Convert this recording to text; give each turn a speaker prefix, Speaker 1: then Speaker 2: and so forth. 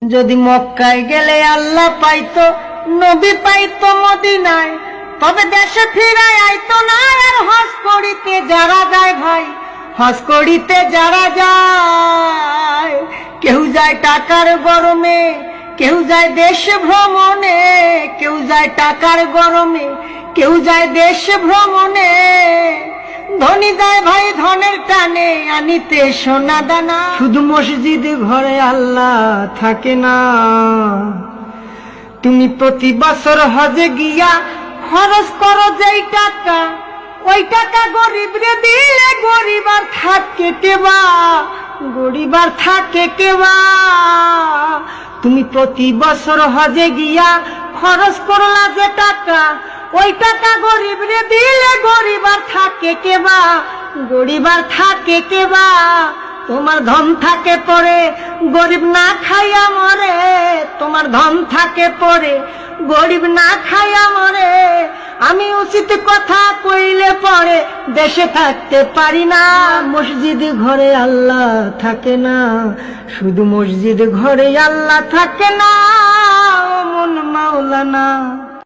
Speaker 1: যদি মক্কায় গেলে আল্লাহ পাইতো, নবী পাইতো মদিনায়, তবে দেশে ফিরায় আইতো না। আর হজ করিতে যারা যায় ভাই, হজ করিতে যারা যায়, কেউ যায় টাকার গরমে, কেউ যায় দেশ ভ্রমণে, কেউ যায় টাকার গরমে, কেউ যায় দেশ ভ্রমণে। ধনী যায় ভাই ধনের টানে আনিতে সোনা দানা। শুধু মসজিদ ঘরে আল্লাহ থাকে না। তুমি প্রতি বছর হজে গিয়া খরচ করো যেই টাকা, ওই টাকা গরিব রে দিলে গরিব আর থাকে কেবা, গরিব আর থাকে কেবা। তুমি প্রতি বছর হজে গিয়া খরচ করলা যে টাকা, ওই টাকা গরিব রে দিলে গরিব আর থাকে কেবা, গরিব আর থাকে কেবা। তোমার ধন থাকে পরে গরিব না খাইয়া মরে, তোমার ধন থাকে পরে গরিব না খাইয়া মরে। আমি উচিত কথা কইলে পরে দেশে থাকতে পারি না। মসজিদ ঘরে আল্লাহ থাকে না, শুধু মসজিদ ঘরে আল্লাহ থাকে না। ও মন মাওলানা।